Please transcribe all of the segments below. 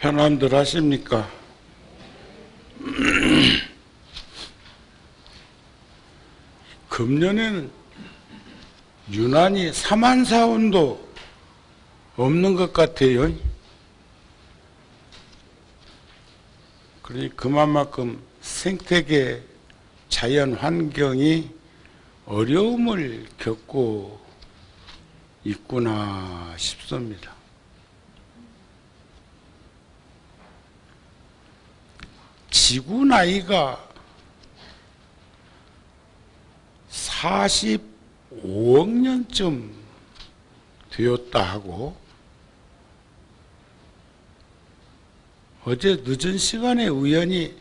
편안들 하십니까? 금년에는 유난히 사만사운도 없는 것 같아요. 그러니 그만큼 생태계 자연 환경이 어려움을 겪고 있구나 싶습니다. 지구 나이가 45억 년쯤 되었다 하고, 어제 늦은 시간에 우연히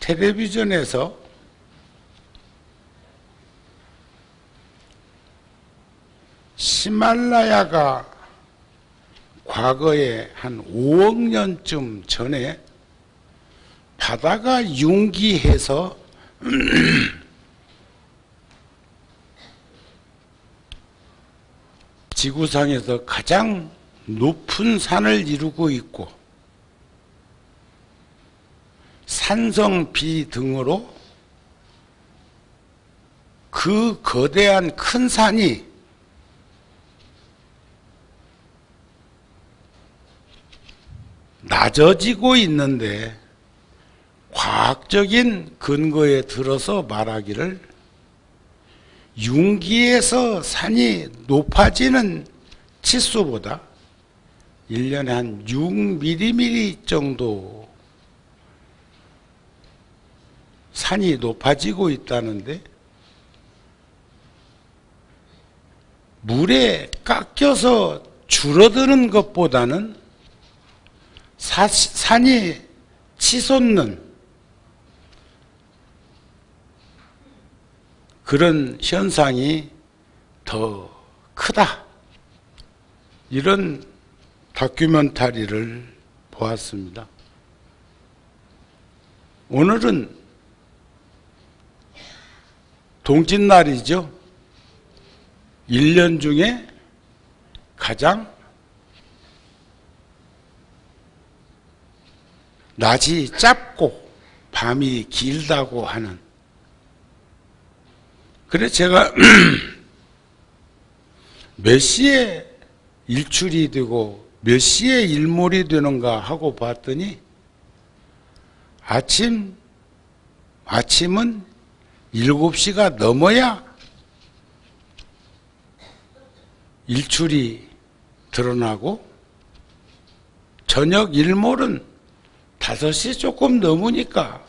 텔레비전에서 히말라야가 과거에 한 5억 년쯤 전에 바다가 융기해서 지구상에서 가장 높은 산을 이루고 있고, 산성비 등으로 그 거대한 큰 산이 낮아지고 있는데, 과학적인 근거에 들어서 말하기를 융기에서 산이 높아지는 치수보다 1년에 한 6mm 정도 산이 높아지고 있다는데, 물에 깎여서 줄어드는 것보다는 산이 치솟는 그런 현상이 더 크다, 이런 다큐멘터리를 보았습니다. 오늘은 동짓날이죠. 1년 중에 가장 낮이 짧고 밤이 길다고 하는, 그래 제가 몇 시에 일출이 되고 몇 시에 일몰이 되는가 하고 봤더니 아침은 7시가 넘어야 일출이 드러나고, 저녁 일몰은 5시 조금 넘으니까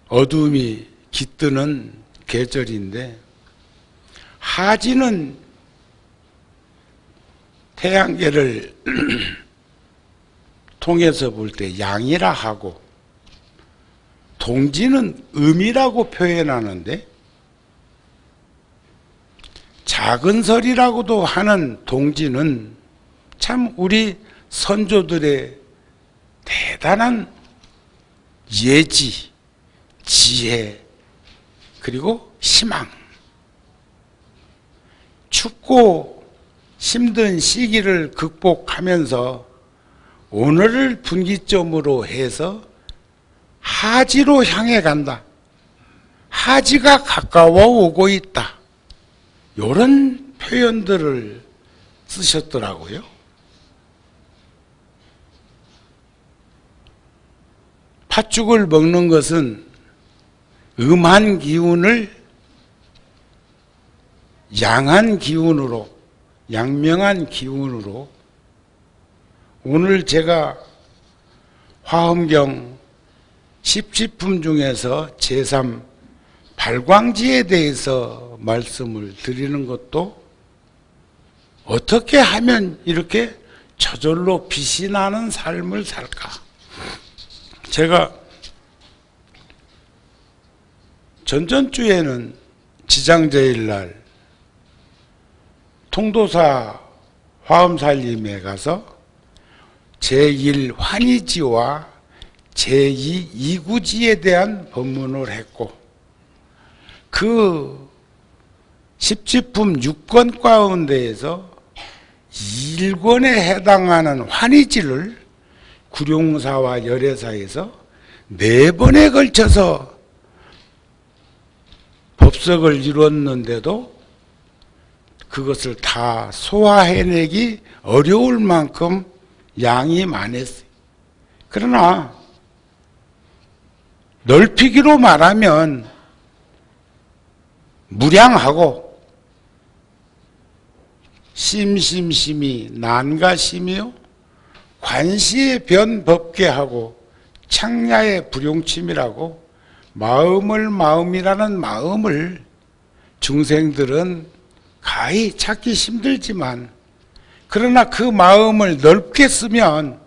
어둠이 깃드는 계절인데, 하지는 태양계를 통해서 볼 때 양이라 하고, 동지는 음이라고 표현하는데, 작은 설이라고도 하는 동지는 참 우리 선조들의 대단한 예지, 지혜, 그리고 희망, 춥고 힘든 시기를 극복하면서 오늘을 분기점으로 해서 하지로 향해 간다, 하지가 가까워 오고 있다, 이런 표현들을 쓰셨더라고요. 팥죽을 먹는 것은 음한 기운을 양한 기운으로, 양명한 기운으로, 오늘 제가 화엄경 10지품 중에서 제3 발광지에 대해서 말씀을 드리는 것도, 어떻게 하면 이렇게 저절로 빛이 나는 삶을 살까? 제가 전전주에는 지장제일날 통도사 화엄살림에 가서 제1 환희지와 제2 이구지에 대한 법문을 했고, 그 10지품 6권 가운데에서 일권에 해당하는 환의지를 구룡사와 열애사에서 4번에 걸쳐서 법석을 이뤘는데도 그것을 다 소화해내기 어려울 만큼 양이 많았어요. 그러나 넓히기로 말하면 무량하고 심심심이 난가심이요 관시의 변법계하고 창야의 불용침이라고 마음이라는 마음을 중생들은 가히 찾기 힘들지만 그러나 그 마음을 넓게 쓰면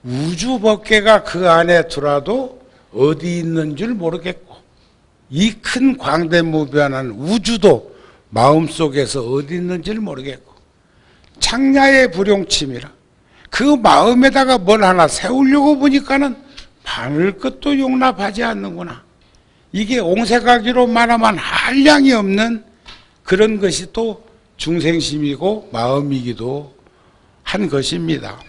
우주법계가 그 안에 들어도 어디 있는 줄 모르겠고 이 큰 광대무변한 우주도 마음속에서 어디 있는지를 모르겠고 창야의 불용침이라 그 마음에다가 뭘 하나 세우려고 보니까는 바늘 것도 용납하지 않는구나. 이게 옹색하기로 말하면 한량이 없는 그런 것이 또 중생심이고 마음이기도 한 것입니다.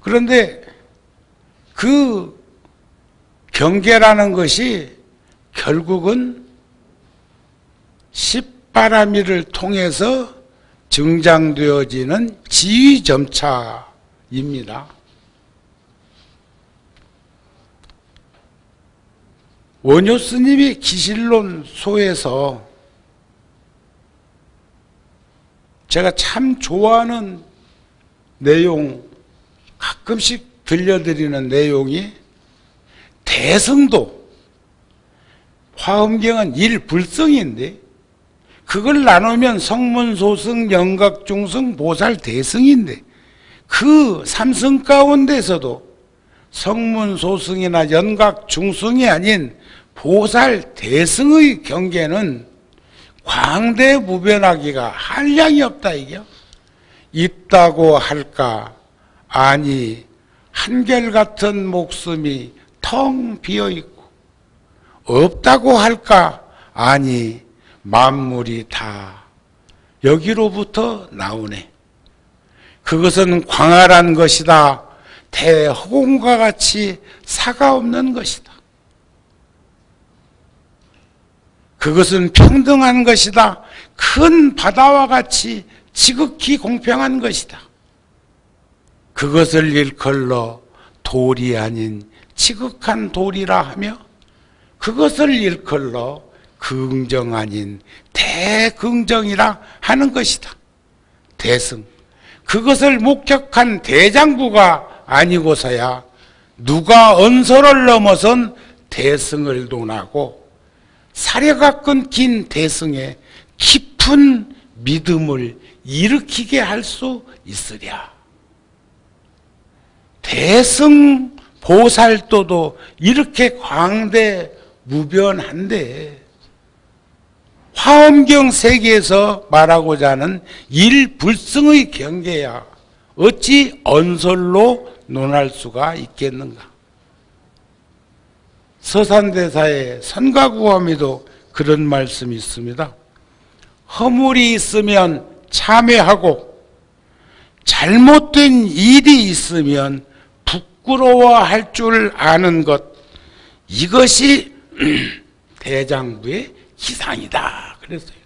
그런데 그 경계라는 것이 결국은 십바라미를 통해서 증장되어지는 지위점차입니다. 원효 스님이 기실론소에서 제가 참 좋아하는 내용, 가끔씩 들려드리는 내용이 대승도, 화엄경은 일불성인데 그걸 나누면 성문소승, 영각중승, 보살대승인데 그 삼승 가운데서도 성문소승이나 연각중승이 아닌 보살대승의 경계는 광대무변하기가 한량이 없다 이게요. 있다고 할까? 아니 한결같은 목숨이 텅 비어있고 없다고 할까? 아니 만물이 다 여기로부터 나오네. 그것은 광활한 것이다. 대허공과 같이 사가 없는 것이다. 그것은 평등한 것이다. 큰 바다와 같이 지극히 공평한 것이다. 그것을 일컬러 돌이 아닌 지극한 돌이라 하며 그것을 일컬러 긍정 아닌 대긍정이라 하는 것이다. 대승. 그것을 목격한 대장부가 아니고서야 누가 언서를 넘어선 대승을 논하고 사려가 끊긴 대승에 깊은 믿음을 일으키게 할 수 있으랴. 대승 보살도도 이렇게 광대무변한데 화엄경 세계에서 말하고자 하는 일불승의 경계야 어찌 언설로 논할 수가 있겠는가. 서산대사의 선가구함에도 그런 말씀이 있습니다. 허물이 있으면 참회하고 잘못된 일이 있으면 부끄러워할 줄 아는 것, 이것이 대장부의 기상이다 그랬어요.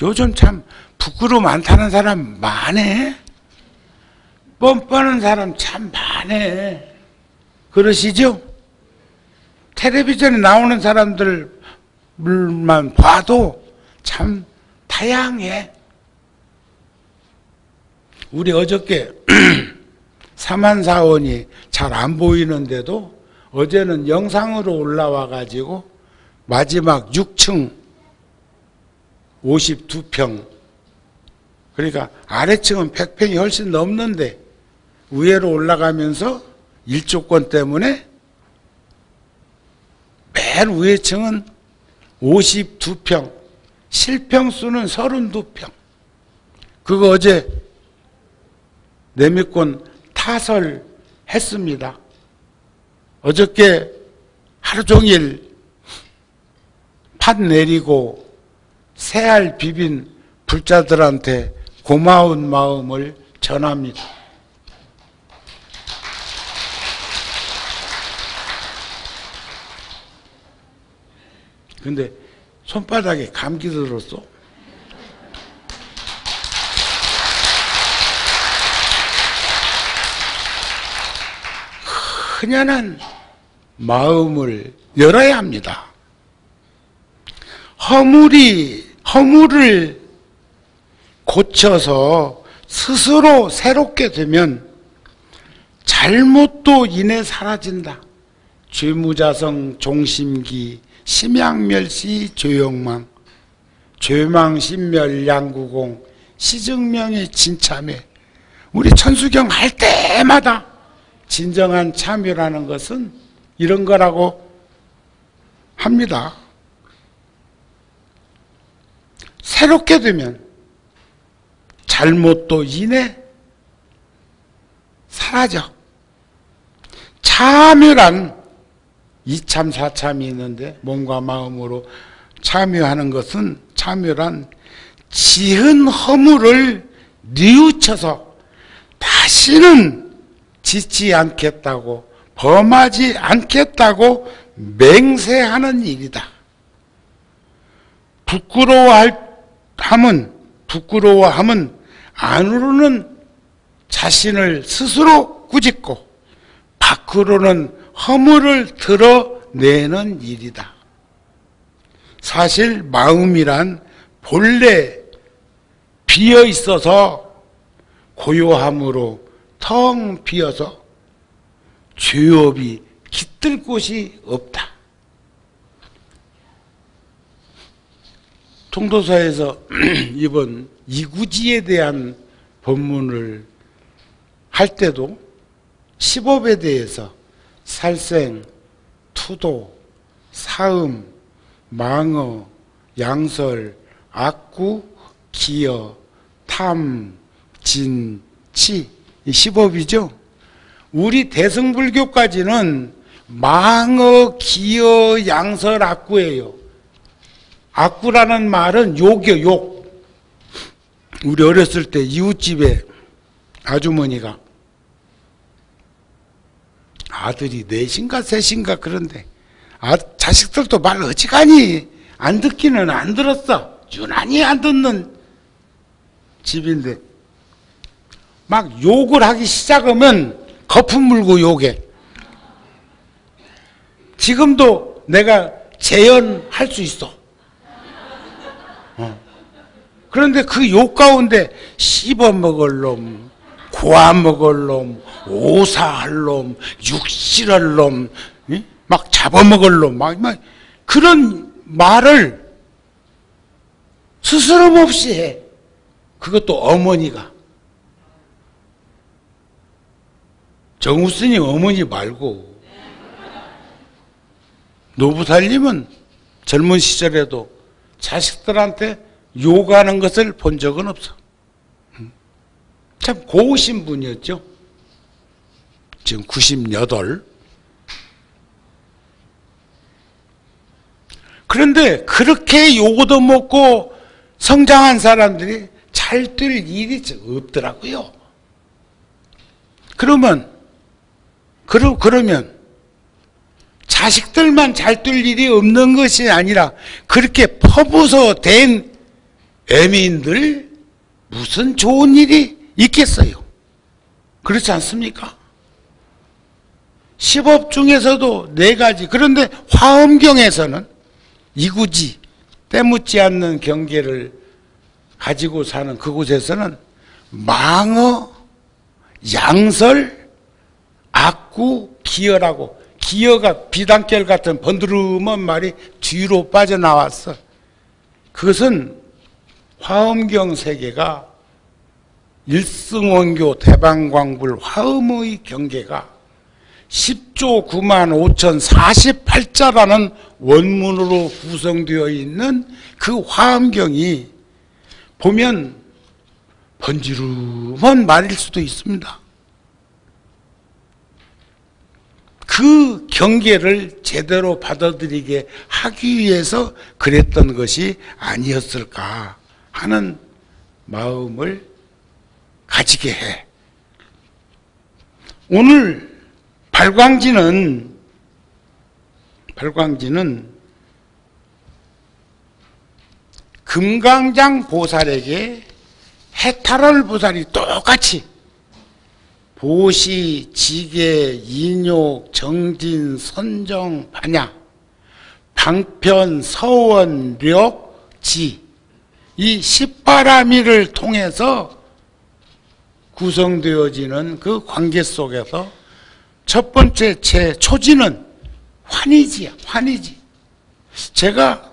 요즘 참 부끄러움 많다는 사람 많네. 뻔뻔한 사람 참 많네. 그러시죠? 텔레비전에 나오는 사람들만 봐도 참 다양해. 우리 어저께 사만사원이 잘 안 보이는데도 어제는 영상으로 올라와 가지고 마지막 6층 52평, 그러니까 아래층은 100평이 훨씬 넘는데 위로 올라가면서 일조권 때문에 맨 위에 층은 52평, 실평수는 32평. 그거 어제 내미권 타설했습니다. 어저께 하루 종일 팥 내리고 새알 비빈 불자들한테 고마운 마음을 전합니다. 근데 손바닥에 감기 들었어. 흔연한 마음을 열어야 합니다. 허물을 고쳐서 스스로 새롭게 되면 잘못도 이내 사라진다. 죄무자성 종심기 심양멸시 죄욕망 죄망신멸 양구공 시증명의 진참회. 우리 천수경 할 때마다 진정한 참회라는 것은 이런 거라고 합니다. 새롭게 되면 잘못도 이내 사라져. 참회란 이참 사참이 있는데 몸과 마음으로 참여하는 것은 참여란 지은 허물을 뉘우쳐서 다시는 짓지 않겠다고 범하지 않겠다고 맹세하는 일이다. 부끄러워함은 안으로는 자신을 스스로 꾸짖고 밖으로는 허물을 드러내는 일이다. 사실 마음이란 본래 비어 있어서 고요함으로 텅 비어서 죄업이 깃들 곳이 없다. 통도서에서 이번 이구지에 대한 본문을 할 때도 십업에 대해서 살생, 투도, 사음, 망어, 양설, 악구, 기여, 탐, 진, 치, 이 십업이죠. 우리 대승불교까지는 망어, 기여, 양설, 악구예요. 악구라는 말은 욕이요, 욕. 우리 어렸을 때 이웃집에 아주머니가 아들이 넷인가 셋인가 그런데 자식들도 말 어지간히 안 듣기는 안 들었어. 유난히 안 듣는 집인데 막 욕을 하기 시작하면 거품 물고 욕해. 지금도 내가 재연할 수 있어. 그런데 그 욕 가운데 씹어먹을 놈, 고아먹을 놈, 오사할 놈, 육실할 놈, 막 잡아먹을 놈, 막 그런 말을 스스럼 없이 해. 그것도 어머니가. 정우스님 어머니 말고. 노부살님은 젊은 시절에도 자식들한테 욕하는 것을 본 적은 없어. 참 고우신 분이었죠. 지금 98. 그런데 그렇게 욕도 먹고 성장한 사람들이 잘 될 일이 없더라고요. 그러면 자식들만 잘 될 일이 없는 것이 아니라 그렇게 퍼부서 된 애민들 무슨 좋은 일이 있겠어요? 그렇지 않습니까? 십업 중에서도 4가지. 그런데 화엄경에서는 이구지, 때묻지 않는 경계를 가지고 사는 그곳에서는 망어, 양설, 악구, 기여라고, 기여가 비단결 같은 번드름한 말이 뒤로 빠져나왔어. 그것은 화엄경 세계가 일승원교 대방광불 화엄의 경계가 10조 9만 5,048자라는 원문으로 구성되어 있는 그 화엄경이 보면 번지르한 말일 수도 있습니다. 그 경계를 제대로 받아들이게 하기 위해서 그랬던 것이 아니었을까 하는 마음을 가지게 해. 오늘 발광지는 금강장 보살에게 해탈월 보살이 똑같이 보시, 지계, 인욕, 정진, 선정, 반야, 방편, 서원, 력, 지, 이 10바라미를 통해서 구성되어지는 그 관계 속에서 첫 번째 제 초지는 환희지야, 환희지. 제가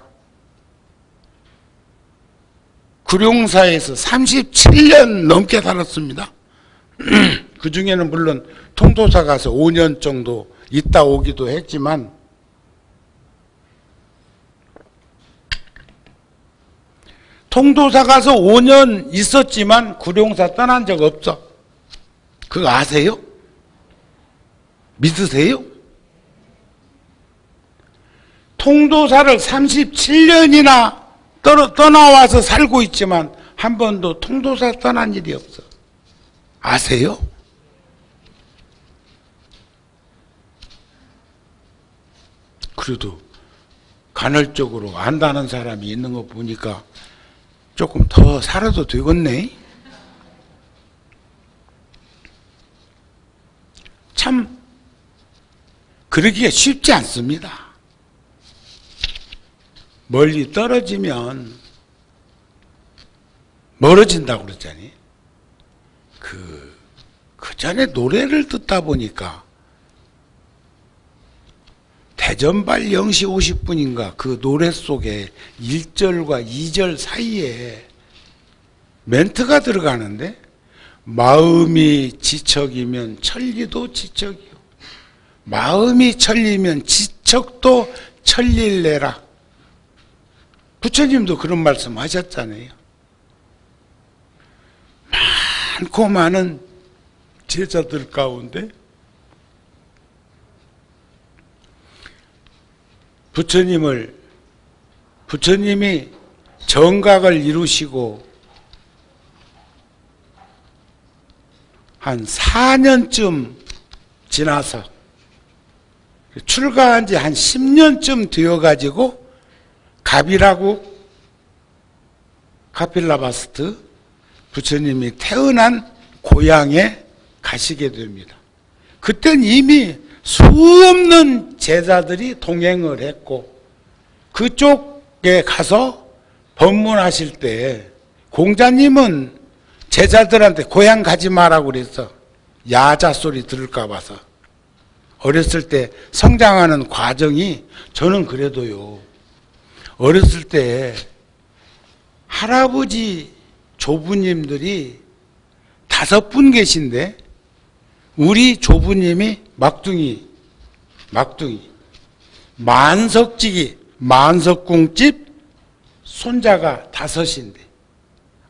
구룡사에서 37년 넘게 살았습니다. 그 중에는 물론 통도사 가서 5년 정도 있다 오기도 했지만, 통도사 가서 5년 있었지만 구룡사 떠난 적 없어. 그거 아세요? 믿으세요? 통도사를 37년이나 떠나와서 살고 있지만 한 번도 통도사 떠난 일이 없어. 아세요? 그래도 간헐적으로 안다는 사람이 있는 거 보니까 조금 더 살아도 되겠네. 참 그러기가 쉽지 않습니다. 멀리 떨어지면 멀어진다고 그랬잖아요. 그 전에 노래를 듣다 보니까 대전발 0시 50분인가 그 노래 속에 1절과 2절 사이에 멘트가 들어가는데, 마음이 지척이면 천리도 지척이요, 마음이 천리면 지척도 천릴래라. 부처님도 그런 말씀 하셨잖아요. 많고 많은 제자들 가운데 부처님이 정각을 이루시고 한 4년쯤 지나서 출가한 지 한 10년쯤 되어가지고 카필라바스트 부처님이 태어난 고향에 가시게 됩니다. 그땐 이미 수없는 제자들이 동행을 했고, 그쪽에 가서 법문하실 때 공자님은 제자들한테 고향 가지 마라고 그랬어. 야자 소리 들을까 봐서. 어렸을 때 성장하는 과정이, 저는 그래도요, 어렸을 때 할아버지 조부님들이 5분 계신데 우리 조부님이 막둥이 만석궁집 손자가 5인데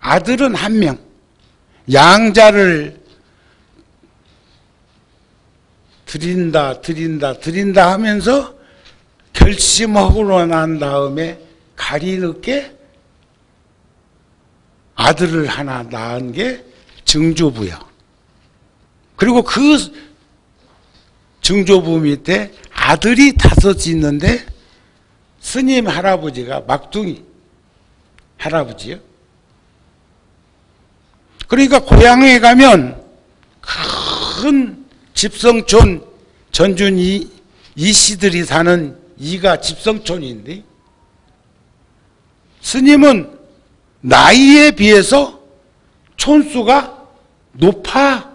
아들은 1명, 양자를 드린다 하면서 결심하고 난 다음에 가리 늦게 아들을 하나 낳은 게 증조부야. 그리고 그 증조부 밑에 아들이 5 있는데 스님 할아버지가 막둥이 할아버지요. 그러니까 고향에 가면 큰 집성촌, 전준 이씨들이 사는 이가 집성촌인데, 스님은 나이에 비해서 촌수가 높아.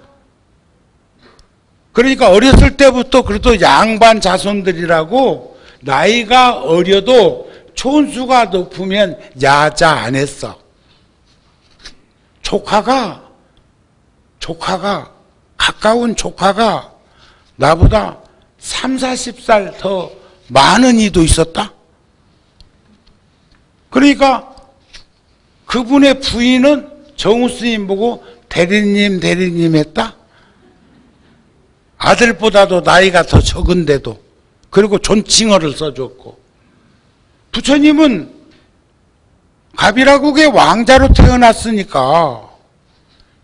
그러니까 어렸을 때부터 그래도 양반 자손들이라고 나이가 어려도 촌수가 높으면 야자 안 했어. 가까운 조카가 나보다 30-40살 더 많은 이도 있었다. 그러니까 그분의 부인은 정우 스님 보고 대리님 했다. 아들보다도 나이가 더 적은데도. 그리고 존칭어를 써줬고, 부처님은 가비라국의 왕자로 태어났으니까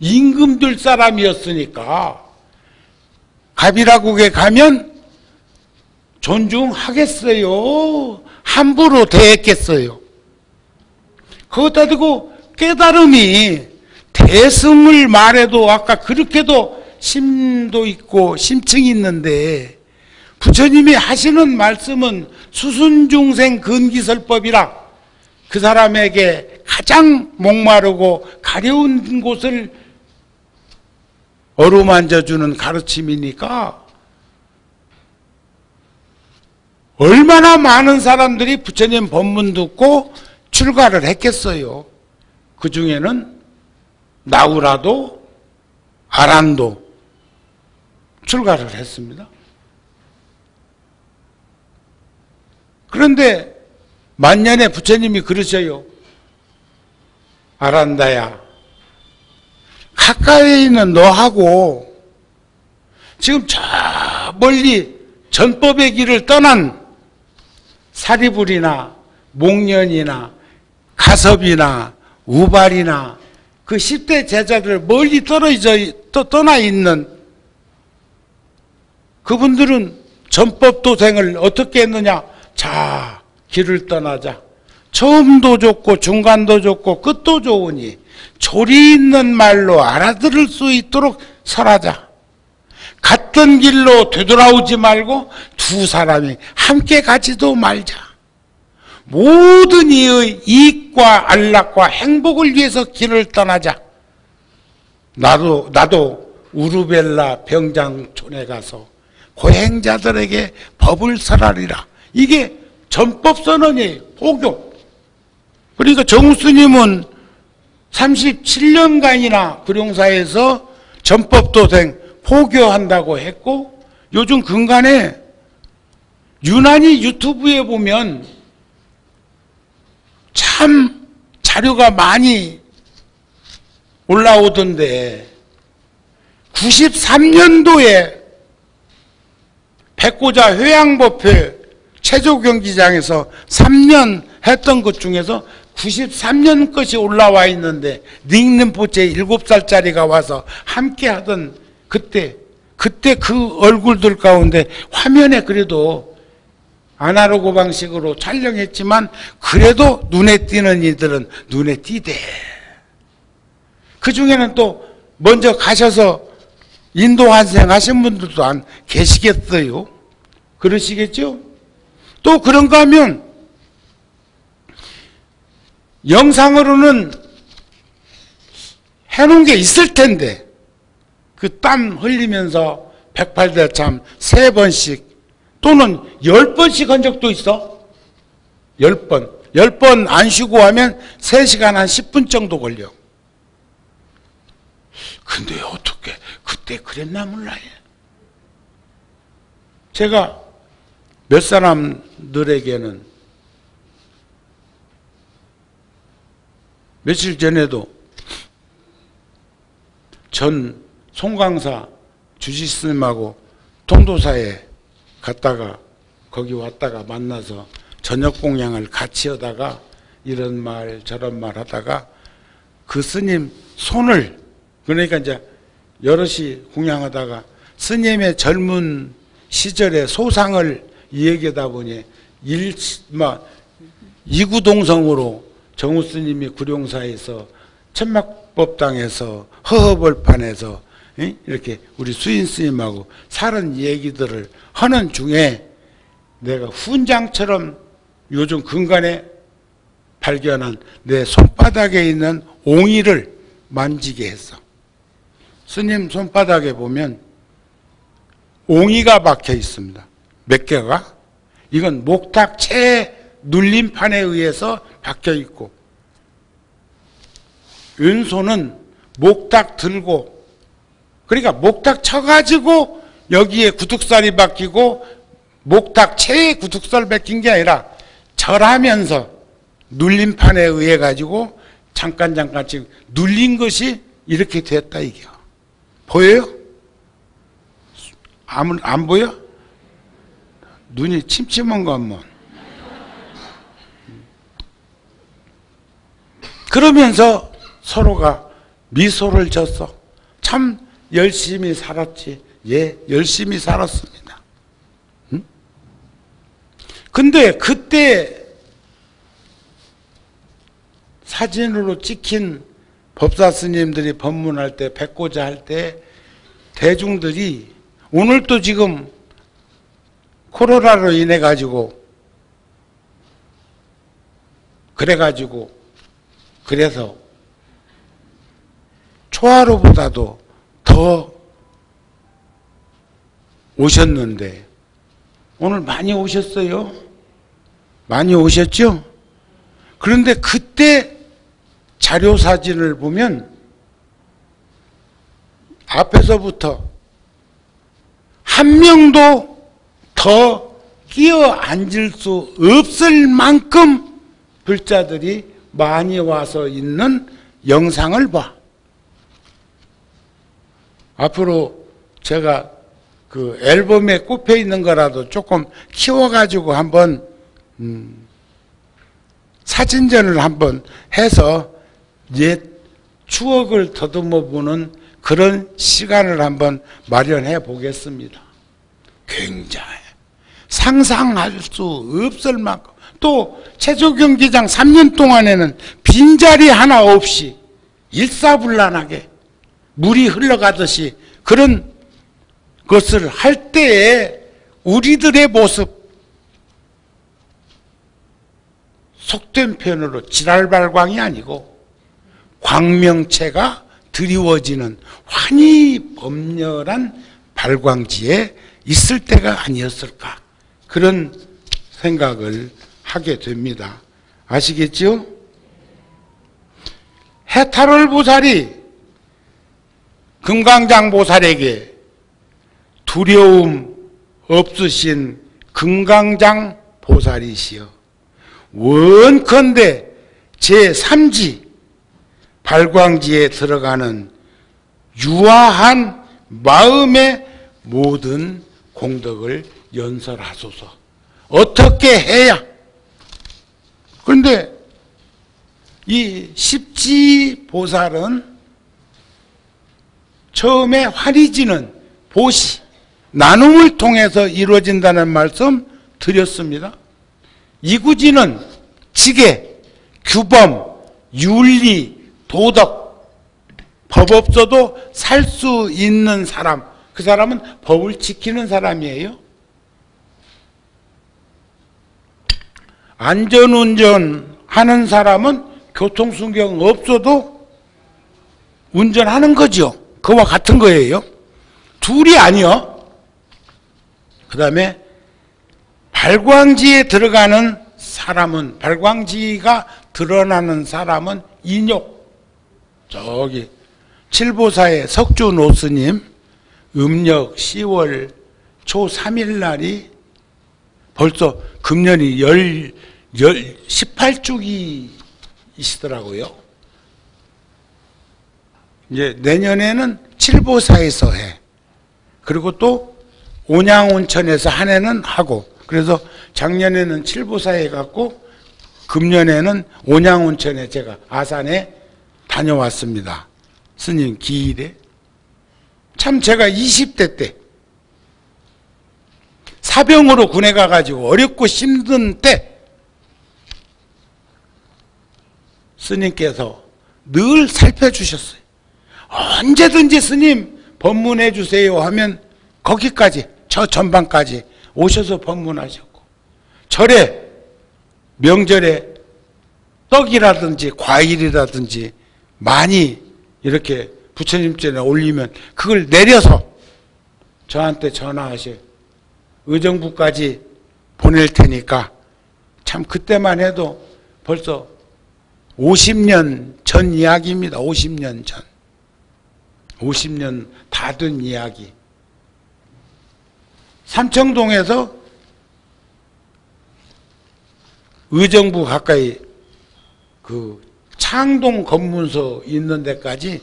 임금들 사람이었으니까 가비라국에 가면 존중하겠어요? 함부로 대했겠어요? 그것다 두고 깨달음이 대승을 말해도 아까 그렇게도 심도 있고 심층이 있는데 부처님이 하시는 말씀은 수순중생 근기설법이라 그 사람에게 가장 목마르고 가려운 곳을 어루만져주는 가르침이니까 얼마나 많은 사람들이 부처님 법문 듣고 출가를 했겠어요. 그 중에는 나우라도 아란도 출가를 했습니다. 그런데 만년에 부처님이 그러셔요. 아란다야, 가까이 있는 너하고 지금 저 멀리 전법의 길을 떠난 사리불이나 목련이나 가섭이나 우발이나 그 10대 제자들 멀리 떠나 있는 그분들은 전법도생을 어떻게 했느냐? 자, 길을 떠나자. 처음도 좋고 중간도 좋고 끝도 좋으니 조리 있는 말로 알아들을 수 있도록 설하자. 갔던 길로 되돌아오지 말고 두 사람이 함께 가지도 말자. 모든 이의 이익과 안락과 행복을 위해서 길을 떠나자. 나도 우르벨라 병장촌에 가서 고행자들에게 법을 설하리라. 이게 전법선언이에요. 포교. 그러니까 정스님은 37년간이나 구룡사에서 전법도생 포교한다고 했고, 요즘 근간에 유난히 유튜브에 보면 참 자료가 많이 올라오던데 93년도에 백고자 회양법회 체조경기장에서 3년 했던 것 중에서 93년 것이 올라와 있는데 닉눈포체 7살짜리가 와서 함께 하던 그때 그 얼굴들 가운데 화면에 그래도 아날로그 방식으로 촬영했지만 그래도 눈에 띄는 이들은 눈에 띄대. 그 중에는 또 먼저 가셔서 인도 환생 하신 분들도 안 계시겠어요? 그러시겠죠? 또 그런가 하면 영상으로는 해놓은 게 있을 텐데 그 땀 흘리면서 108대참 3번씩 또는 10번씩 한 적도 있어. 10번. 10번 안 쉬고 하면 3시간 한 10분 정도 걸려. 근데 어떻게 그때 그랬나 몰라요. 제가 몇 사람들에게는 며칠 전에도 전 송강사 주지스님하고 통도사에 갔다가 거기 왔다가 만나서 저녁 공양을 같이 하다가 이런 말 저런 말 하다가 그 스님 손을, 그러니까 이제 여럿이 공양하다가 스님의 젊은 시절의 소상을 얘기하다 보니 이구동성으로 정우 스님이 구룡사에서 천막법당에서 허허벌판에서 이렇게 우리 수인 스님하고 사는 얘기들을 하는 중에 내가 훈장처럼 요즘 근간에 발견한 내 손바닥에 있는 옹이를 만지게 했어. 스님 손바닥에 보면 옹이가 박혀 있습니다. 몇 개가? 이건 목탁 채 눌림판에 의해서 박혀 있고, 왼손은 목탁 들고, 그러니까 목탁 쳐가지고 여기에 구둑살이 박히고 목탁 채에 구둑살 박힌 게 아니라 절하면서 눌림판에 의해 가지고 잠깐씩 눌린 것이 이렇게 됐다 이게. 보여요? 안 보여? 눈이 침침한 거 한번. 그러면서 서로가 미소를 졌어. 참 열심히 살았지. 예, 열심히 살았습니다. 응? 근데 그때 사진으로 찍힌 법사 스님들이 법문할 때, 백고자 할 때 대중들이 오늘도 지금 코로나로 인해 가지고 그래서 초하루보다도 더 오셨는데 오늘 많이 오셨어요? 많이 오셨죠? 그런데 그때 자료 사진을 보면 앞에서부터 한 명도 더 끼어 앉을 수 없을 만큼 불자들이 많이 와서 있는 영상을 봐. 앞으로 제가 그 앨범에 꼽혀 있는 거라도 조금 키워가지고 한번 사진전을 한번 해서 옛 추억을 더듬어 보는 그런 시간을 한번 마련해 보겠습니다. 굉장히 상상할 수 없을 만큼, 또 최조 경기장 3년 동안에는 빈자리 하나 없이 일사불란하게 물이 흘러가듯이 그런 것을 할 때에 우리들의 모습, 속된 표현으로 지랄발광이 아니고 광명체가 드리워지는 환히 범렬한 발광지에 있을 때가 아니었을까, 그런 생각을 하게 됩니다. 아시겠죠? 해탈월 보살이 금강장 보살에게 두려움 없으신 금강장 보살이시여, 원컨대 제3지 발광지에 들어가는 유아한 마음의 모든 공덕을 연설하소서. 어떻게 해야? 그런데 이 십지 보살은 처음에 화리지는 보시, 나눔을 통해서 이루어진다는 말씀 드렸습니다. 이구지는 지계, 규범, 윤리, 도덕, 법 없어도 살 수 있는 사람, 그 사람은 법을 지키는 사람이에요. 안전운전 하는 사람은 교통순경 없어도 운전하는 거죠. 그와 같은 거예요. 둘이 아니요. 그 다음에 발광지에 들어가는 사람은, 발광지가 드러나는 사람은 인욕. 저기 칠보사의 석주노스님 음력 10월 초 3일 날이 벌써 금년이 18주기이시더라고요. 이제 내년에는 칠보사에서 해. 그리고 또 온양온천에서 한 해는 하고, 그래서 작년에는 칠보사에 갔고 금년에는 온양온천에 제가 아산에 다녀왔습니다. 스님 기일에. 참 제가 20대 때 사병으로 군에 가가지고 어렵고 힘든 때 스님께서 늘 살펴주셨어요. 언제든지 스님 법문해 주세요 하면 거기까지, 저 전방까지 오셔서 법문하셨고, 절에 명절에 떡이라든지 과일이라든지 많이 이렇게 부처님 전에 올리면 그걸 내려서 저한테 전화하셔. 의정부까지 보낼 테니까. 참 그때만 해도 벌써 50년 전 이야기입니다. 50년 전. 50년 다 된 이야기. 삼청동에서 의정부 가까이 그 창동 검문소 있는 데까지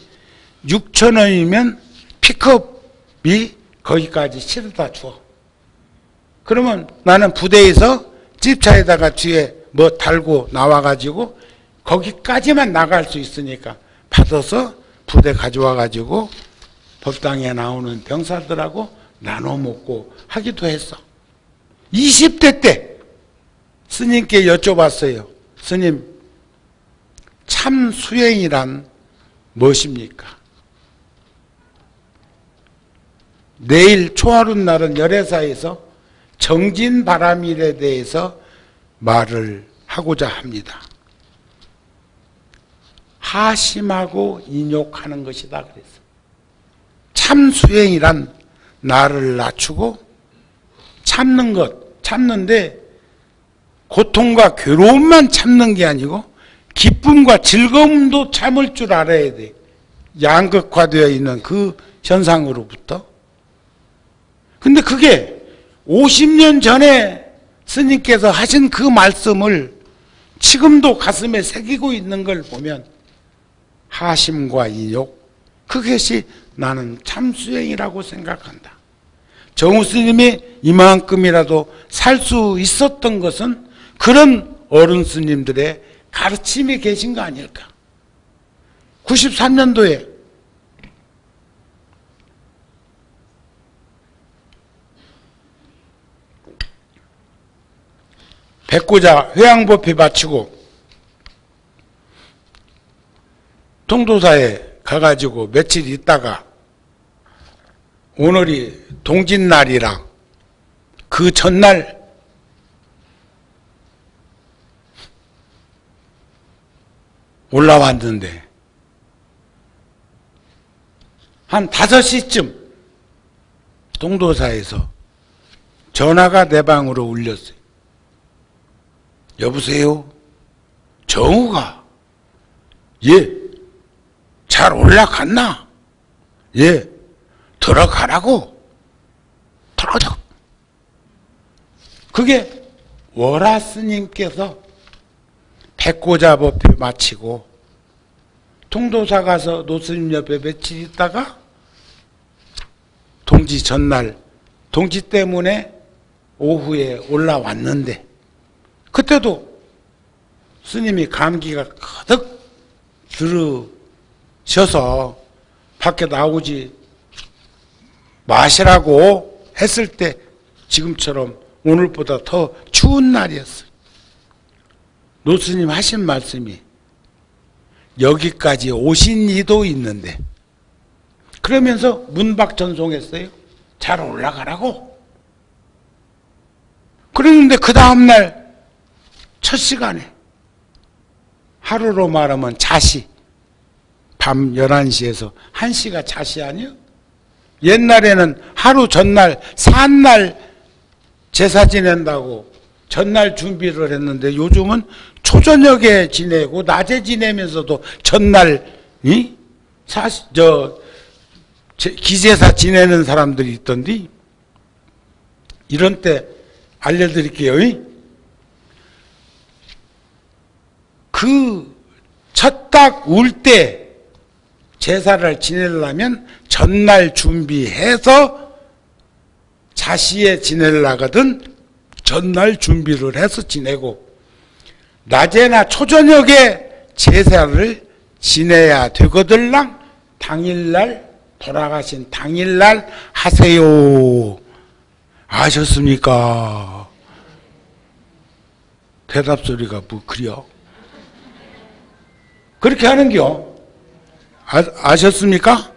6,000원이면 픽업이 거기까지 실어다 줘. 그러면 나는 부대에서 집차에다가 뒤에 뭐 달고 나와가지고 거기까지만 나갈 수 있으니까 받아서 부대 가져와 가지고 법당에 나오는 병사들하고 나눠 먹고 하기도 했어. 20대 때 스님께 여쭤봤어요. 스님, 참 수행이란 무엇입니까? 내일 초하룻 날은 열애사에서 정진바람일에 대해서 말을 하고자 합니다. 하심하고 인욕하는 것이다 그랬어. 참 수행이란 나를 낮추고 참는 것, 참는데 고통과 괴로움만 참는 게 아니고 기쁨과 즐거움도 참을 줄 알아야 돼. 양극화되어 있는 그 현상으로부터. 근데 그게 50년 전에 스님께서 하신 그 말씀을 지금도 가슴에 새기고 있는 걸 보면 하심과 인욕, 그것이 나는 참수행이라고 생각한다. 정우 스님이 이만큼이라도 살 수 있었던 것은 그런 어른 스님들의 가르침이 계신 거 아닐까. 93년도에 백고자 회양법회 마치고 통도사에 가가지고 며칠 있다가 오늘이 동짓날이랑 그 전날 올라왔는데 한 5시쯤 통도사에서 전화가 내 방으로 울렸어요. 여보세요? 정우가? 예. 잘 올라갔나? 예. 들어가라고. 들어가자. 그게 월화 스님께서 백고자 법회 마치고 통도사 가서 노스님 옆에 며칠 있다가 동지 전날 동지 때문에 오후에 올라왔는데 그때도 스님이 감기가 가득 들으셔서 밖에 나오지 마시라고 했을 때 지금처럼 오늘보다 더 추운 날이었어요. 노스님 하신 말씀이 여기까지 오신 이도 있는데 그러면서 문박전송했어요. 잘 올라가라고. 그랬는데 그 다음날 첫 시간에 하루로 말하면 자시 밤 11시에서 1시가 자시 아니요? 옛날에는 하루 전날 산날 제사 지낸다고 전날 준비를 했는데 요즘은 초저녁에 지내고 낮에 지내면서도 전날 기제사 지내는 사람들이 있던데 이런 때 알려드릴게요. 그 첫 딱 울 때 제사를 지내려면 전날 준비해서 자시에 지내려거든 전날 준비를 해서 지내고 낮에나 초저녁에 제사를 지내야 되거들랑 당일날 돌아가신 당일날 하세요. 아셨습니까? 대답 소리가 뭐 그려? 그렇게 하는겨. 아셨습니까?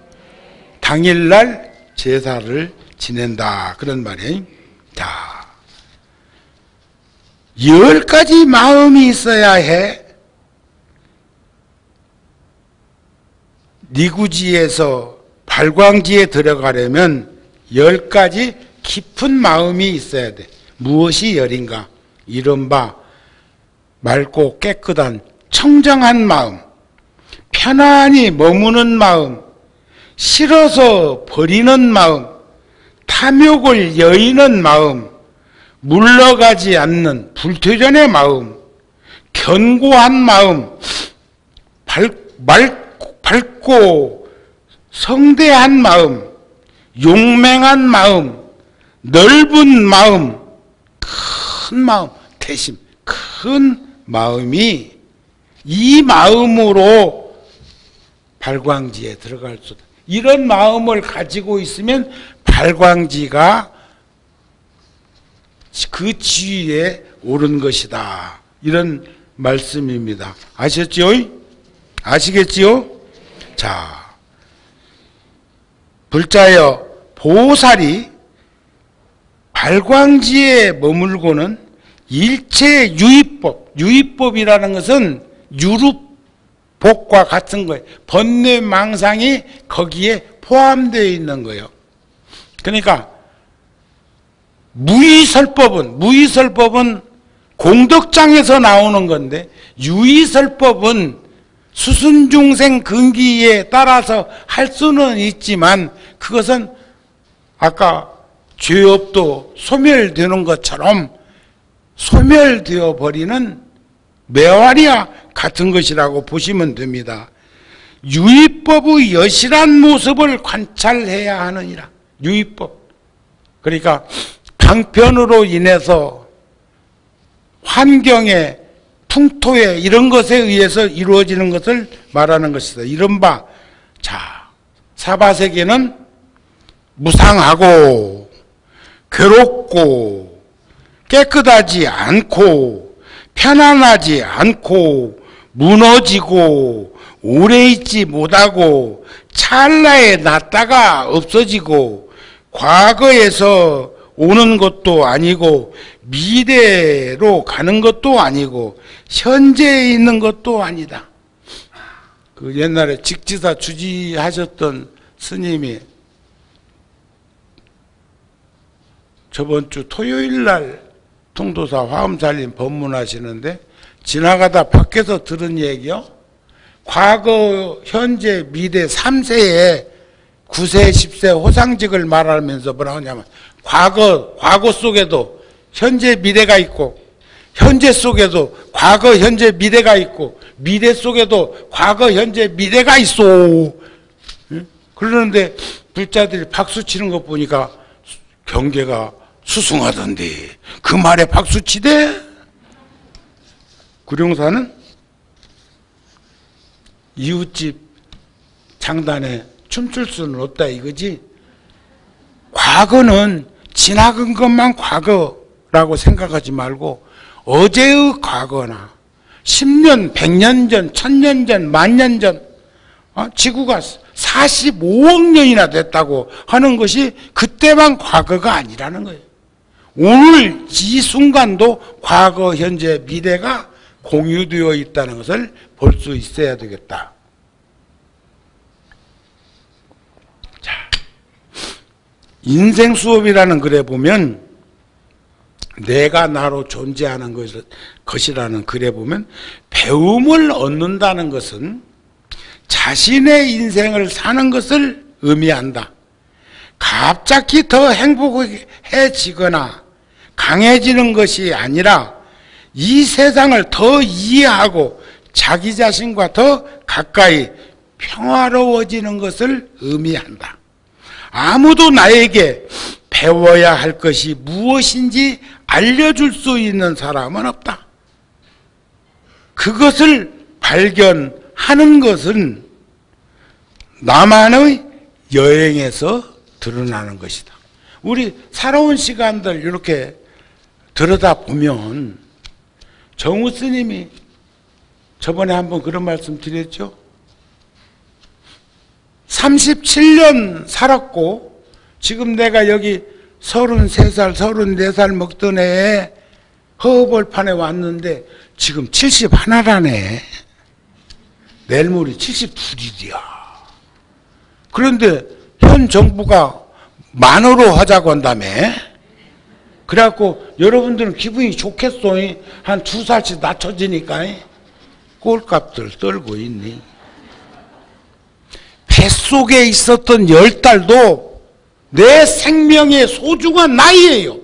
당일날 제사를 지낸다. 그런 말이에요. 자, 10가지 마음이 있어야 해. 니구지에서 발광지에 들어가려면 10가지 깊은 마음이 있어야 돼. 무엇이 열인가? 이른바 맑고 깨끗한 청정한 마음, 편안히 머무는 마음, 싫어서 버리는 마음, 탐욕을 여의는 마음, 물러가지 않는 불퇴전의 마음, 견고한 마음, 밝고 성대한 마음, 용맹한 마음, 넓은 마음, 큰 마음, 태심, 큰 마음이 이 마음으로 발광지에 들어갈 수 있다. 이런 마음을 가지고 있으면 발광지가 그 지위에 오른 것이다. 이런 말씀입니다. 아셨죠? 아시겠지요? 자, 불자여 보살이 발광지에 머물고는 일체 유의법, 유의법이라는 것은 유루복과 같은 거예요. 번뇌 망상이 거기에 포함되어 있는 거예요. 그러니까 무의설법은 공덕장에서 나오는 건데, 유의설법은 수순중생 근기에 따라서 할 수는 있지만 그것은 아까 죄업도 소멸되는 것처럼 소멸되어 버리는 매화리와 같은 것이라고 보시면 됩니다. 유의법의 여실한 모습을 관찰해야 하느니라. 유의법. 그러니까 방편으로 인해서 환경에 풍토에 이런 것에 의해서 이루어지는 것을 말하는 것이다. 이른바 자, 사바세계는 무상하고 괴롭고 깨끗하지 않고 편안하지 않고 무너지고 오래 있지 못하고 찰나에 났다가 없어지고 과거에서 오는 것도 아니고 미래로 가는 것도 아니고 현재에 있는 것도 아니다. 그 옛날에 직지사 주지하셨던 스님이 저번 주 토요일 날 통도사 화엄살림 법문하시는데 지나가다 밖에서 들은 얘기요. 과거, 현재, 미래 3세에 9세, 10세 호상직을 말하면서 뭐라고 하냐면 과거 속에도 현재, 미래가 있고 현재 속에도 과거, 현재, 미래가 있고 미래 속에도 과거, 현재, 미래가 있어. 그러는데 불자들이 박수 치는 것 보니까 경계가 수승하던데 그 말에 박수 치대? 구룡사는 이웃집 장단에 춤출 수는 없다 이거지. 과거는 지나간 것만 과거라고 생각하지 말고 어제의 과거나 10년, 100년 전, 1000년 전, 10,000년 전 지구가 45억 년이나 됐다고 하는 것이 그때만 과거가 아니라는 거예요. 오늘 이 순간도 과거, 현재, 미래가 공유되어 있다는 것을 볼 수 있어야 되겠다. 자, 인생 수업이라는 글에 보면 내가 나로 존재하는 것이라는 글에 보면 배움을 얻는다는 것은 자신의 인생을 사는 것을 의미한다. 갑자기 더 행복해지거나 강해지는 것이 아니라 이 세상을 더 이해하고 자기 자신과 더 가까이 평화로워지는 것을 의미한다. 아무도 나에게 배워야 할 것이 무엇인지 알려줄 수 있는 사람은 없다. 그것을 발견하는 것은 나만의 여행에서 드러나는 것이다. 우리 살아온 시간들 이렇게 들여다보면 정우 스님이 저번에 한번 그런 말씀 드렸죠. 37년 살았고 지금 내가 여기 33살, 34살 먹던 애에 허벌판에 왔는데 지금 71라네. 내일 모레 72이야. 그런데 현 정부가 만으로 하자고 한다며. 그래갖고 여러분들은 기분이 좋겠어. 한 2살씩 낮춰지니까 꼴값들 떨고 있니. 뱃속에 있었던 10달도 내 생명의 소중한 나이예요.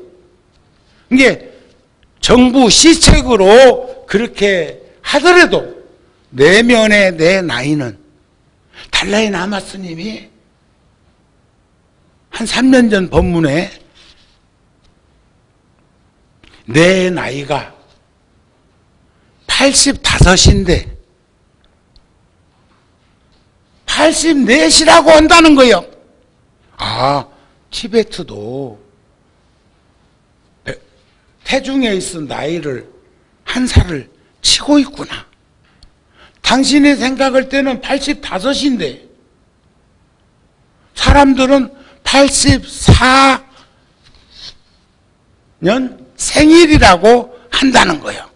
이게 정부 시책으로 그렇게 하더라도 내면의 내 나이는 달라이 라마 스님이 한 3년 전 법문에 내 나이가 85인데 84이라고 한다는 거예요. 아, 티베트도 태중에 있은 나이를 한 살을 치고 있구나. 당신의 생각할 때는 85인데 사람들은 84년 생일이라고 한다는 거예요.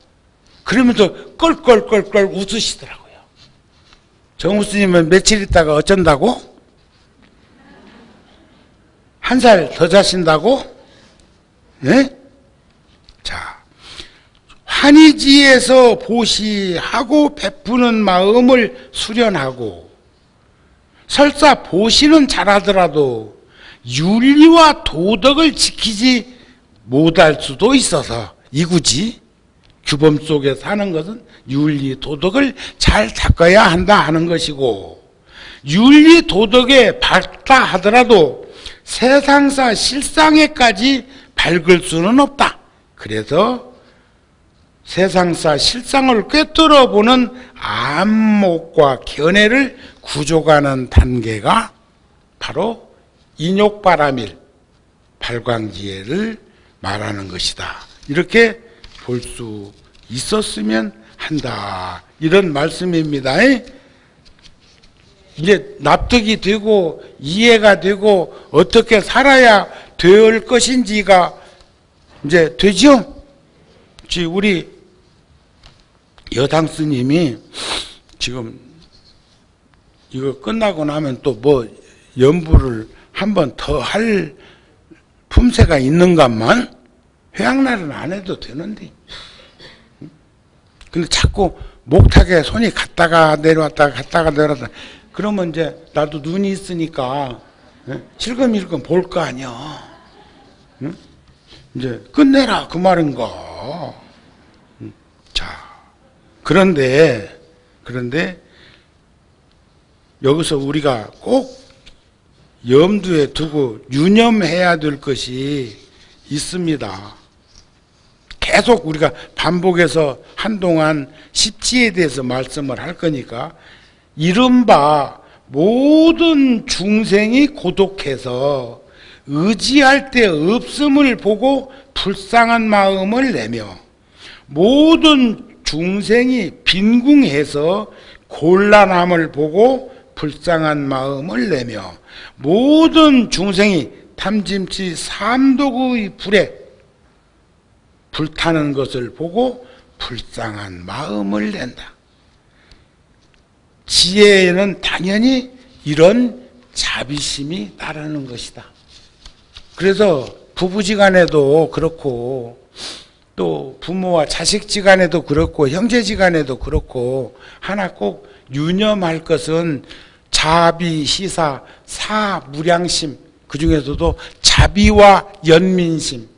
그러면서 껄껄껄껄 웃으시더라고요. 정우스님은 며칠 있다가 어쩐다고? 한 살 더 자신다고? 예? 자, 환희지에서 보시하고 베푸는 마음을 수련하고, 설사 보시는 잘하더라도 윤리와 도덕을 지키지 못할 수도 있어서, 이구지 규범 속에 사는 것은 윤리 도덕을 잘 닦아야 한다 하는 것이고, 윤리 도덕에 밝다 하더라도 세상사 실상에까지 밝을 수는 없다. 그래서 세상사 실상을 꿰뚫어 보는 안목과 견해를 구족하는 단계가 바로 인욕바라밀 발광지혜를 말하는 것이다. 이렇게 볼 수 있었으면 한다. 이런 말씀입니다. 이제 납득이 되고 이해가 되고 어떻게 살아야 될 것인지가 이제 되죠? 우리 여당 스님이 지금 이거 끝나고 나면 또 뭐 연부를 한 번 더 할 품새가 있는가만 회양날은 안 해도 되는데. 근데 자꾸 목탁에 손이 갔다가 내려왔다가 갔다가 내려왔다. 그러면 이제 나도 눈이 있으니까 실검일검 볼 거 아니야. 응? 이제 끝내라 그 말인가. 자, 그런데 여기서 우리가 꼭 염두에 두고 유념해야 될 것이 있습니다. 계속 우리가 반복해서 한동안 십지에 대해서 말씀을 할 거니까, 이른바 모든 중생이 고독해서 의지할 데 없음을 보고 불쌍한 마음을 내며, 모든 중생이 빈궁해서 곤란함을 보고 불쌍한 마음을 내며, 모든 중생이 탐짐치 삼독의 불에 불타는 것을 보고 불쌍한 마음을 낸다. 지혜에는 당연히 이런 자비심이 따르는 것이다. 그래서 부부지간에도 그렇고, 또 부모와 자식지간에도 그렇고, 형제지간에도 그렇고, 하나 꼭 유념할 것은 자비, 시사, 사무량심, 그 중에서도 자비와 연민심,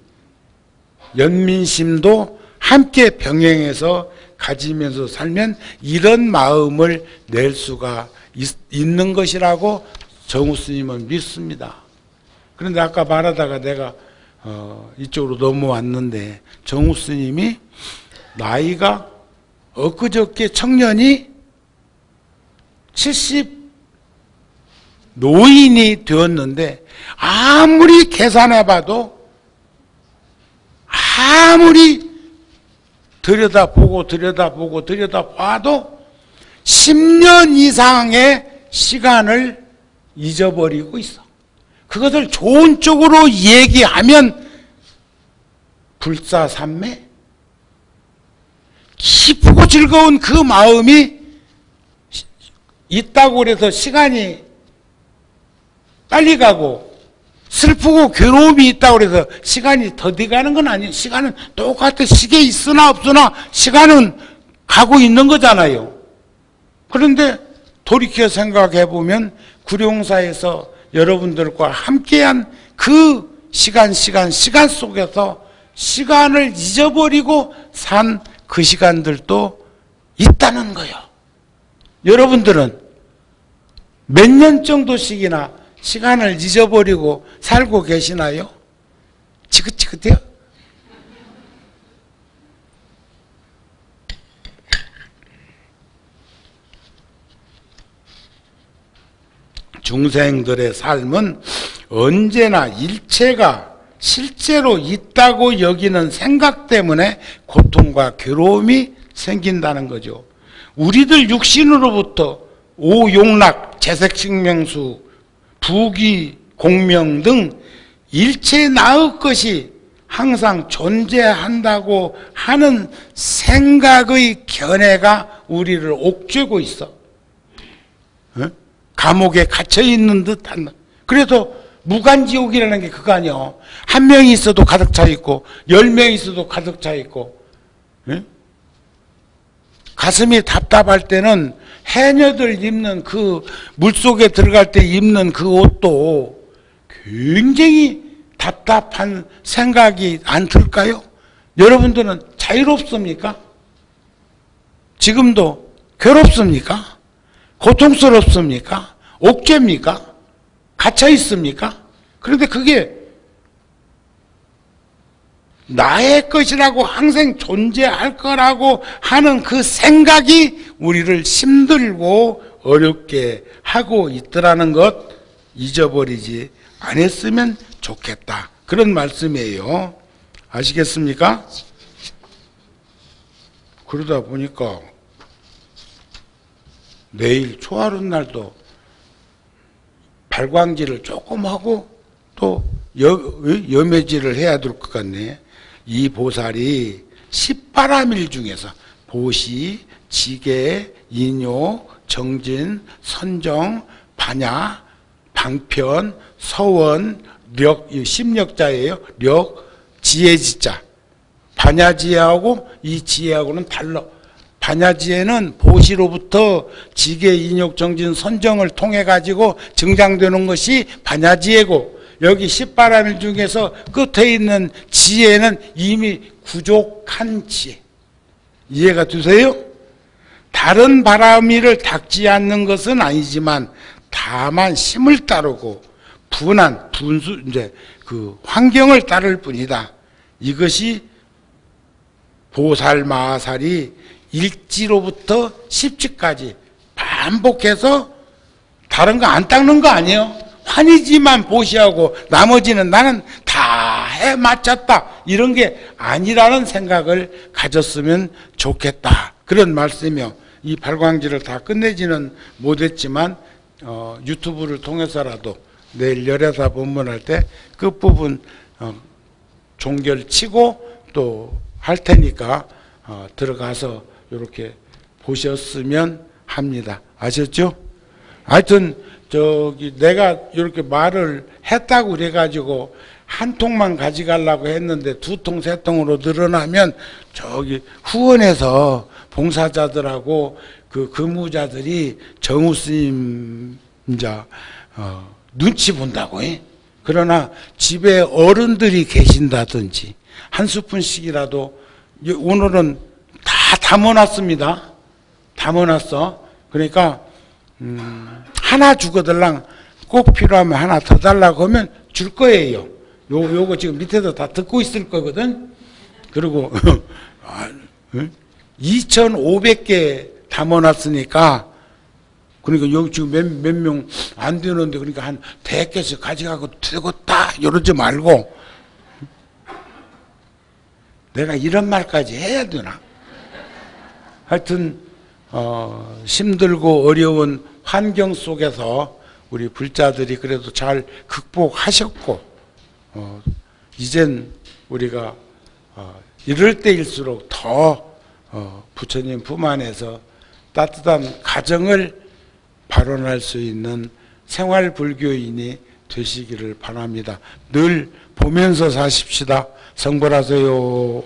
연민심도 함께 병행해서 가지면서 살면 이런 마음을 낼 수가 있는 것이라고 정우 스님은 믿습니다. 그런데 아까 말하다가 내가 이쪽으로 넘어왔는데, 정우 스님이 나이가 엊그저께 청년이 70 노인이 되었는데, 아무리 계산해봐도, 아무리 들여다보고 들여다봐도 10년 이상의 시간을 잊어버리고 있어. 그것을 좋은 쪽으로 얘기하면 불사삼매, 기쁘고 즐거운 그 마음이 있다고 그래서 시간이 빨리 가고, 슬프고 괴로움이 있다고 그래서 시간이 더디 가는 건 아니에요. 시간은 똑같아. 시계 있으나 없으나 시간은 가고 있는 거잖아요. 그런데 돌이켜 생각해 보면 구룡사에서 여러분들과 함께한 그 시간 속에서 시간을 잊어버리고 산 그 시간들도 있다는 거예요. 여러분들은 몇 년 정도씩이나 시간을 잊어버리고 살고 계시나요? 지긋지긋해요? 중생들의 삶은 언제나 일체가 실제로 있다고 여기는 생각 때문에 고통과 괴로움이 생긴다는 거죠. 우리들 육신으로부터 오용락, 재색식명수, 부귀, 공명 등 일체 나의 것이 항상 존재한다고 하는 생각의 견해가 우리를 옥죄고 있어. 감옥에 갇혀있는 듯한. 그래서 무간지옥이라는 게 그거 아니야. 한 명이 있어도 가득 차 있고 10명이 있어도 가득 차 있고. 가슴이 답답할 때는 해녀들 입는 그 물속에 들어갈 때 입는 그 옷도 굉장히 답답한 생각이 안 들까요? 여러분들은 자유롭습니까? 지금도 괴롭습니까? 고통스럽습니까? 옥죄입니까? 갇혀 있습니까? 그런데 그게 나의 것이라고 항상 존재할 거라고 하는 그 생각이 우리를 힘들고 어렵게 하고 있더라는 것 잊어버리지 않았으면 좋겠다. 그런 말씀이에요. 아시겠습니까? 그러다 보니까 내일 초하룻 날도 발광질을 조금 하고 또 염해질을 해야 될 것 같네. 이 보살이 18아밀 중에서 보시, 지계, 인요, 정진, 선정, 반야, 방편, 서원, 력, 심력자예요. 력, 지혜지자. 반야지혜하고 이 지혜하고는 달라. 반야지혜는 보시로부터 지계, 인욕, 정진, 선정을 통해 가지고 증장되는 것이 반야지혜고, 여기 18아밀 중에서 끝에 있는 지혜는 이미 부족한 지혜. 이해가 되세요? 다른 바람이를 닦지 않는 것은 아니지만 다만 힘을 따르고 분수 이제 그 환경을 따를 뿐이다. 이것이 보살 마살이 일지로부터 십지까지 반복해서 다른 거 안 닦는 거 아니에요. 환희지만 보시하고 나머지는 나는 다 해 맞췄다. 이런 게 아니라는 생각을 가졌으면 좋겠다. 그런 말씀이요. 이 발광지를 다 끝내지는 못했지만 유튜브를 통해서라도 내일 열애사 본문할 때 끝부분 종결치고 또 할 테니까 들어가서 이렇게 보셨으면 합니다. 아셨죠? 하여튼 내가 이렇게 말을 했다고 그래가지고 한 통만 가져가려고 했는데 2통, 3통으로 늘어나면 저기 후원해서 봉사자들하고 그 근무자들이 정우 스님 이제 눈치 본다고 해. 그러나 집에 어른들이 계신다든지 한 스푼씩이라도 오늘은 다 담아놨습니다. 담아놨어. 그러니까 하나 주거들랑 꼭 필요하면 하나 더 달라고 하면 줄 거예요. 요거 지금 밑에도 다 듣고 있을 거거든. 그리고 2,500개 담아놨으니까, 그러니까 여기 지금 몇 명 안 되는데, 그러니까 한 100개씩 가져가고 되겠다 이러지 말고, 내가 이런 말까지 해야 되나? 하여튼 힘들고 어려운 환경 속에서 우리 불자들이 그래도 잘 극복하셨고, 이젠 우리가 이럴 때일수록 더 부처님 품 안에서 따뜻한 가정을 발언할 수 있는 생활불교인이 되시기를 바랍니다. 늘 보면서 사십시다. 성불하세요.